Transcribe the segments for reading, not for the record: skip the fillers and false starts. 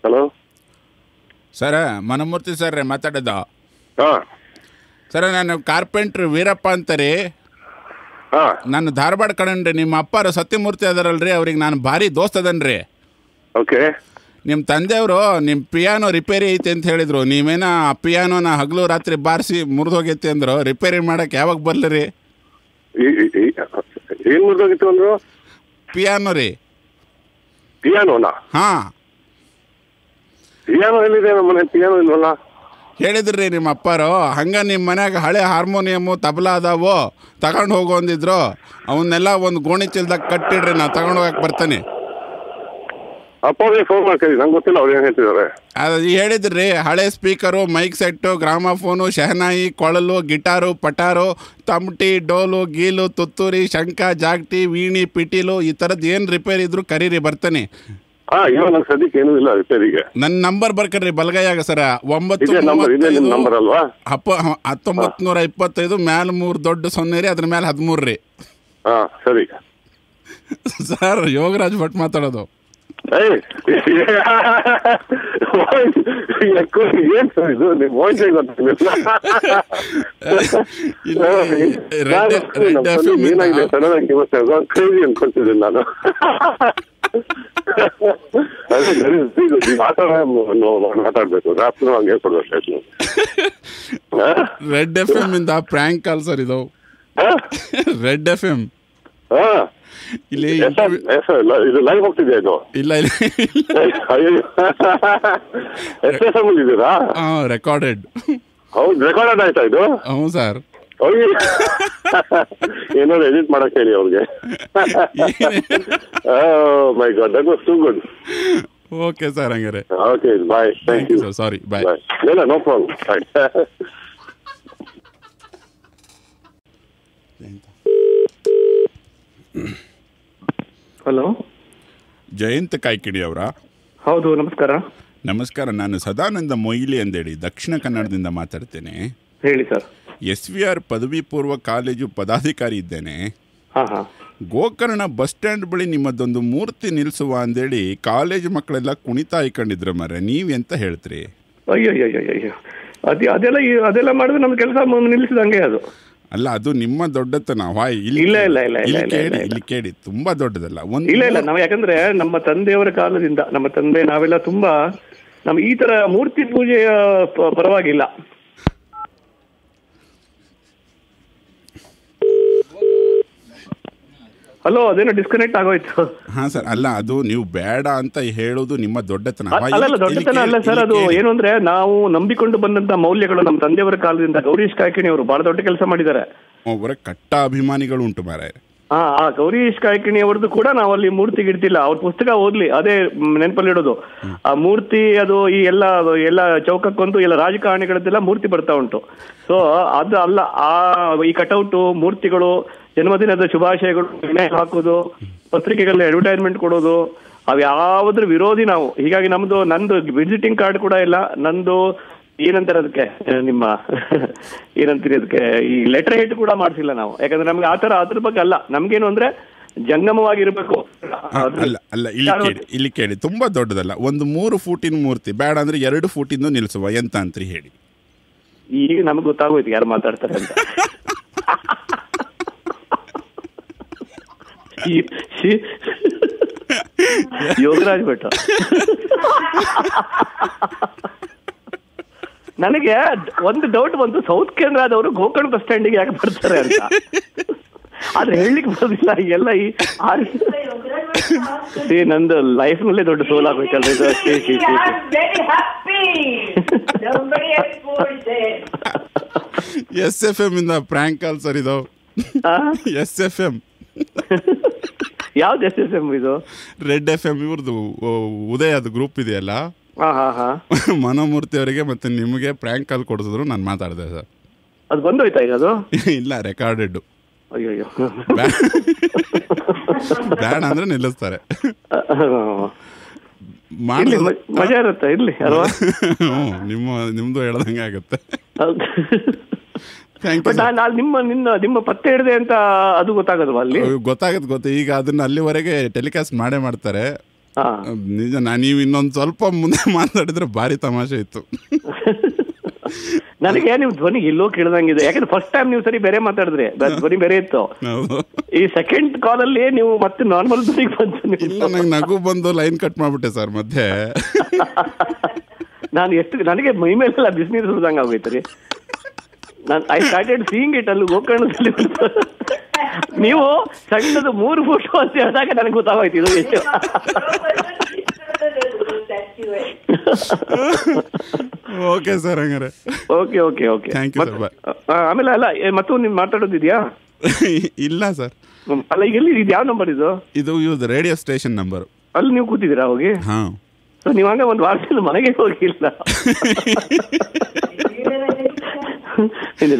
Hello sir Manamurthy sir ರೀ ಮಾತಾಡೋದು. ಹಾಂ ಸರ ನಾನು ಕಾರ್ಪೆಂಟ್ರ್ ವೀರಪ್ಪ ಅಂತಾರೆ. ಹಾಂ ನಾನು ಧಾರವಾಡ ಕಡೆನ್ರಿ. ನಿಮ್ಮ ಅಪ್ಪಾರು ಸತ್ಯಮೂರ್ತಿ ಅದಾರಲ್ರಿ, ಅವ್ರಿಗೆ ನಾನು ಭಾರಿ ದೋಸ್ತ್ ಅದನ್ರಿ. ಓಕೆ. ನಿಮ್ಮ ತಂದೆಯವರು ನಿಮ್ಮ ಪಿಯಾನೋ ರಿಪೇರಿ ಐತೆ ಅಂತ ಹೇಳಿದರು. ನೀವೇನ ಆ ಪಿಯಾನೋನ ಹಗಲು ರಾತ್ರಿ ಬಾರಿಸಿ ಮುರಿದೋಗೈತಿ ಅಂದರು. ರಿಪೇರಿ ಮಾಡೋಕೆ ಯಾವಾಗ ಬರಲಿ ರೀ? ಏನು ಮುರಿದೋಗಿತ್ತು ಅಂದರು? ಪಿಯಾನೋ ರೀ. ಪಿಯಾನೋನಾ? ಹಾಂ. ಪಿಯಾನೋ ಎಲ್ಲಿದೆ? ನಮ್ಮ ಮನೆ ಪಿಯಾನೋ ಇಲ್ವಲ್ಲ. ಹೇಳಿದ್ರಿ ನಿಮ್ಮ ಅಪ್ಪಾರು. ಹಂಗೆ ನಿಮ್ಮ ಮನ್ಯಾಗ ಹಳೆ ಹಾರ್ಮೋನಿಯಮು ತಬಲಾ ಅದಾವು, ತಗೊಂಡು ಹೋಗು ಅಂದಿದ್ರು. ಅವನ್ನೆಲ್ಲ ಒಂದು ಗೋಣಿ ಚೀಲದಾಗ ಕಟ್ಟಿಡ್ರಿ, ನಾನು ತಗೊಂಡು ಹೋಗಕ್ಕೆ ಬರ್ತಾನೆ. ಅಪ್ಪಗೆ ಫೋನ್ ಮಾಡ್ಕೊಳ್ಳಿ, ನಂಗೆ ಗೊತ್ತಿಲ್ಲ ಅವ್ರು ಏನು ಹೇಳ್ತಿದ್ದಾರೆ. ಅದು ಹೇಳಿದ್ರಿ, ಹಳೆ ಸ್ಪೀಕರು, ಮೈಕ್ ಸೆಟ್ಟು, ಗ್ರಾಮಫೋನು, ಶಹನಾಯಿ, ಕೊಳಲು, ಗಿಟಾರು, ಪಟಾರು, ತಮಟಿ, ಡೋಲು, ಗೀಲು, ತುತ್ತೂರಿ, ಶಂಖ, ಜಾಗಟಿ, ವೀಣಿ, ಪಿಟೀಲು, ಈ ಥರದ್ದು ಏನು ರಿಪೇರಿ ಇದ್ರು ಕರೀರಿ, ಬರ್ತಾನೆ. ಹಾಂ, ಇವಾಗ ನಂಗೆ ಸದ್ಯಕ್ಕೆ ಏನೂ ಇಲ್ಲ ರಿಪೇರಿಗೆ. ನನ್ನ ನಂಬರ್ ಬರ್ಕರ್ರಿ ಬಲಗೈಯಾಗ ಸರ. 1925 ಮ್ಯಾಲೆ 3 ದೊಡ್ಡ 0 ರೀ, ಅದ್ರ ಮೇಲೆ 13 ರೀ. ಹಾಂ ಸರಿ ಸರ್. ಯೋಗರಾಜ್ ಭಟ್ ಮಾತಾಡೋದು. ಏನು ಸರ್ ಇದು? ನಿಮ್ಮ ವಾಯ್ಸ್ ಏನಾಗಿದೆ ಸಡನ್ ಆಗಿ ಕ್ರೇಜಿ ಅನ್ಕೊಳ್ತಿದ್ದೀನಿ ನಾನು. ಮಾತಾಡ್ಬೇಕು, ರಾತ್ರಿ ಹಂಗೆ ಕೊಡ್ಬೇಕು. ರೆಡ್ ಎಫ್ ಎಂ ಇಂದ ಪ್ರ್ಯಾಂಕ್ ಕಾಲ್ ಸರ್ ಇದು. Red F M. ಇಲ್ಲಿ ಇದು ಲೈವ್ ಹೋಗ್ತಿದೆ ಇದು? ಇಲ್ಲ ಇಲ್ಲ, ಇದ್ದೀರಾ? ರೆಕಾರ್ಡೆಡ್. ಹೌದು, ರೆಕಾರ್ಡೆಡ್ ಆಯ್ತಾ ಇದು? ಹ್ಞೂ ಸರ್. ಏನಾದ್ರು ಎಡಿಟ್ ಮಾಡಕ್ ಹೇಳಿ ಅವ್ರಿಗೆ. My god, that was too good. Okay sir, ಹಂಗಾರೆ okay, bye. Thank you sir. Sorry, bye. ಇಲ್ಲ, ನೋ ಪ್ರಾಬ್ಲಮ್. ಹಲೋ, ಜಯಂತ್ ಕಾಯ್ಕಿಡಿ ಅವರಾ? ಹೌದು, ನಮಸ್ಕಾರ. ನಮಸ್ಕಾರ. ನಾನು ಸದಾನಂದ ಮೊಯ್ಲಿ ಅಂದೇಳಿ ದಕ್ಷಿಣ ಕನ್ನಡದಿಂದ ಮಾತಾಡ್ತೇನೆ. ಹೇಳಿ ಸರ್. SVR ಪದವಿ ಪೂರ್ವ ಕಾಲೇಜು ಪದಾಧಿಕಾರಿ ಇದ್ದೇನೆ. ಹಾಂ ಹಾಂ. ಗೋಕರ್ಣ ಬಸ್ ಸ್ಟ್ಯಾಂಡ್ ಬಳಿ ನಿಮ್ಮದೊಂದು ಮೂರ್ತಿ ನಿಲ್ಲಿಸುವ ಅಂದೇಳಿ ಕಾಲೇಜು ಮಕ್ಕಳೆಲ್ಲ ಕುಣಿತಾ ಇಕೊಂಡಿದ್ರು ಮರ. ನೀವೆಂತ ಹೇಳ್ತೀರಿ? ಅಯ್ಯೋ ಅಯ್ಯೋ ಅಯ್ಯೋ, ಅದೆಲ್ಲ ಮಾಡಿದ್ರೆ ನಮ್ಮ ಕೆಲಸ ನಿಲ್ಲಿಸಿದಂಗೆ ಅದು. ಅಲ್ಲ, ಅದು ನಿಮ್ಮ ದೊಡ್ಡತನ. ಇಲ್ಲಿ ಕೇಳಿ, ತುಂಬಾ ದೊಡ್ಡದಲ್ಲ. ಇಲ್ಲ, ನಾವು ಯಾಕಂದ್ರೆ ನಮ್ಮ ತಂದೆಯವರ ಕಾಲದಿಂದ ನಾವೆಲ್ಲ ತುಂಬಾ ಈ ತರ ಮೂರ್ತಿ ಪೂಜೆಯ ಪರವಾಗಿಲ್ಲ. ಹಲೋ, ಅದೇನೋ ಡಿಸ್ಕನೆಕ್ಟ್ ಆಗೋಯ್ತು. ಹಾ ಸರ್. ಅಲ್ಲ, ಅದು ನೀವು ಬೇಡ ಅಂತ ಹೇಳೋದು ನಿಮ್ಮ ದೊಡ್ಡತನ ದೊಡ್ಡತನ ಅಲ್ಲ ಸರ್. ಅದು ಏನು ಅಂದ್ರೆ, ನಾವು ನಂಬಿಕೊಂಡು ಬಂದಂತ ಮೌಲ್ಯಗಳು ನಮ್ಮ ತಂದೆಯವರ ಕಾಲದಿಂದ. ಗೌರೀಶ್ ಕಾಯ್ಕಿಣಿ ಅವರು ಬಹಳ ದೊಡ್ಡ ಕೆಲಸ ಮಾಡಿದ್ದಾರೆ. ಅವರ ಕಟ್ಟ ಅಭಿಮಾನಿಗಳು ಉಂಟು ಮಾರಾಯ. ಆ ಗೌರೀಶ್ ಕಾಯ್ಕಿಣಿ ಅವ್ರದ್ದು ಕೂಡ ನಾವು ಅಲ್ಲಿ ಮೂರ್ತಿ ಗಿಡ್ತಿಲ್ಲ. ಅವ್ರ ಪುಸ್ತಕ ಓದ್ಲಿ, ಅದೇ ನೆನಪಲ್ಲಿ ಇಡೋದು. ಆ ಮೂರ್ತಿ ಅದು ಈ ಎಲ್ಲ ಚೌಕಕ್ಕೊಂದು ಎಲ್ಲ ರಾಜಕಾರಣಿಗಳದ್ದೆಲ್ಲ ಮೂರ್ತಿ ಬರ್ತಾ ಉಂಟು. ಸೊ ಅದು ಅಲ್ಲ, ಈ ಕಟೌಟು, ಮೂರ್ತಿಗಳು, ಜನ್ಮದಿನದ ಶುಭಾಶಯಗಳು, ವಿನಯ ಹಾಕೋದು, ಪತ್ರಿಕೆಗಳಲ್ಲಿ ಅಡ್ವರ್ಟೈಸ್ಮೆಂಟ್ ಕೊಡೋದು, ಅವ್ಯಾವುದ್ರ ವಿರೋಧಿ ನಾವು. ಹೀಗಾಗಿ ನಂದು ವಿಸಿಟಿಂಗ್ ಕಾರ್ಡ್ ಕೂಡ ಇಲ್ಲ. ನಂದು ಏನಂತಾರೆ ಅದಕ್ಕೆ, ಏನಂತೀರಿ ಅದಕ್ಕೆ, ಈ ಲೆಟರ್ ಹೆಡ್ ಕೂಡ ಮಾಡಿಸಿಲ್ಲ ನಾವು. ಯಾಕಂದ್ರೆ ನಮ್ಗೆ ಅದ್ರ ಬಗ್ಗೆ ಅಲ್ಲ. ನಮ್ಗೇನು ಅಂದ್ರೆ ಜಂಗಮವಾಗಿರ್ಬೇಕು. ಅಲ್ಲ, ಇಲ್ಲಿ ಕೇಳಿ, ತುಂಬಾ ದೊಡ್ಡದಲ್ಲ. ಒಂದು 3 ಫೂಟಿನ ಮೂರ್ತಿ ಬೇಡ ಅಂದ್ರೆ 2 ಫೂಟಿಂದು ನಿಲ್ಸುವ, ಎಂತ ಅಂತ್ರಿ ಹೇಳಿ? ಈಗ ನಮ್ಗೆ ಗೊತ್ತಾಗೋಯ್ತು ಯಾರು ಮಾತಾಡ್ತಾರೆ ಅಂತ. ಯೋಗರಾಜ್ ಭಟ್. ನನಗೆ ಒಂದು ಡೌಟ್ ಬಂತು, ಸೌತ್ ಕೇಂದ್ರದವರು ಗೋಕರ್ಣ ಬಸ್ ಸ್ಟ್ಯಾಂಡಿಗೆ ಯಾಕೆ ಬರ್ತಾರೆ ಅಂತ. ಆದ್ರೆ ಹೇಳಲಿಕ್ಕೆ ಬರೋದಿಲ್ಲ. ಎಲ್ಲ ನಂದು ಲೈಫ್ ನಲ್ಲೇ ದೊಡ್ಡ ಸೋಲ್ ಆಗ್ಬೇಕಲ್ರಿ ಇದು. SFM ಇಂದ ಪ್ರ್ಯಾಂಕ್ ಕಾಲ್ ಸರ್ ಇದು. SFM ಯಾವ್ದು? SFM ಇದು ರೆಡ್ FM ಇವ್ರದ್ದು ಉದಯ ಅದು ಗ್ರೂಪ್ ಇದೆಯಲ್ಲ, ಮನೋಮೂರ್ತಿ ಅವರಿಗೆ ಮತ್ತೆ ನಿಮಗೆ ಪ್ರ್ಯಾಂಕ್ ಕಾಲ್ ಕೊಡಿಸಿದ್ರು. ನಾನು ಮಾತಾಡಿದೆ ಸರ್. ಅದು ಬಂದೋಯ್ತಾ ಈಗ? ಅದು ಇಲ್ಲ, ರೆಕಾರ್ಡೆಡ್. ಅಯ್ಯೋ, ಬೇಡ ಅಂದ್ರೆ ನಿಲ್ಲಿಸ್ತಾರೆ. ಮಜಾ ಇರುತ್ತೆ, ಇರ್ಲಿ ಅಲ್ವಾ? ನಿಮ್ದು ಹೇಳ್ದಂಗೆ ಆಗುತ್ತೆ. ನಿಮ್ಮ ಪತ್ತೆ ಹಿಡಿದೆ ಅಂತ ಅದು ಗೊತ್ತಾಗಲ್ವಾ ಅಲ್ಲಿ? ಗೊತ್ತಾಗತ್ತೆ. ಈಗ ಅದನ್ನ ಅಲ್ಲಿವರೆಗೆ ಟೆಲಿಕಾಸ್ಟ್ ಮಾಡೇ ಮಾಡ್ತಾರೆ. ಹಾ ನಿಜ. ನೀವು ಇನ್ನೊಂದು ಸ್ವಲ್ಪ ಮುಂದೆ ಮಾತಾಡಿದ್ರೆ ಭಾರಿ ತಮಾಷೆ ಇತ್ತು. ನನಗೆ ನೀವು ಧ್ವನಿ ಎಲ್ಲೋ ಕೇಳ್ದಂಗಿದೆ, ಯಾಕಂದ್ರೆ ಫಸ್ಟ್ ಟೈಮ್ ನೀವು ಸರಿ ಬೇರೆ ಮಾತಾಡಿದ್ರೆ ಧ್ವನಿ ಬೇರೆ ಇತ್ತು. ಈ ಸೆಕೆಂಡ್ ಕಾಲ್ ಅಲ್ಲಿ ನೀವು ಮತ್ತೆ ನಾರ್ಮಲ್ ಧ್ವನಿಗೆ ಬಂತು. ಇಲ್ಲ, ನಂಗೆ ನಗು ಬಂದು ಲೈನ್ ಕಟ್ ಮಾಡ್ಬಿಟ್ಟೆ ಸರ್ ಮಧ್ಯೆ. ನನಗೆ ಮೈ ಮೇಲೆಲ್ಲ ಬಿಸಿನೀರು ಸುರಿದಂಗ ಆಗೋಯ್ತು. ನಾನು ಐ ಸ್ಟಾರ್ಟೆಡ್ ಸೀಯಿಂಗ್ ಇಟ್ ಅಲ್ಲಿ ಗೋಕರ್ಣದಲ್ಲಿ. ನೀವು ಸಣ್ಣದು 3 ಫೋಟೋ ಅಂತ ಹೇಳಿದಾಗ ನನಗೆ ಗೊತ್ತಾಗೋಯ್ತು ಇದು ಎಷ್ಟು. ಓಕೆ ಸರ್, ಹಂಗಾರೆ okay okay okay thank you sir. ಆಮೇಲೆ ಅಲ್ಲ ಮತ್ತೊಂದು ನೀವು ಮಾತಾಡೋದಿದ್ಯಾ? ಇಲ್ಲ ಸರ್. ಅಲ್ಲ ಈಗ ಎಲ್ಲಿ ಇದು ಯಾವ ನಂಬರ್ ಇದು? ಇದು ರೇಡಿಯೋ ಸ್ಟೇಷನ್ ನಂಬರ್. ಅಲ್ಲಿ ನೀವು ಕೂತಿದ್ದೀರಾ ಹೋಗಿ? ಹಾ. ಸೊ ನೀವು ಹಂಗ ಒಂದು ವಾರದಲ್ಲಿ ಮನೆಗೆ ಹೋಗಿಲ್ಲ?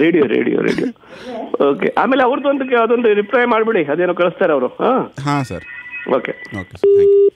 Radio radio radio okay. ಆಮೇಲೆ ಅವ್ರದ್ದು ಅದೊಂದು ರಿಪ್ಲೈ ಮಾಡ್ಬಿಡಿ, ಅದೇನೋ ಕಳಿಸ್ತಾರೆ ಅವರು. ಹಾ sir. Okay okay sir, thank you.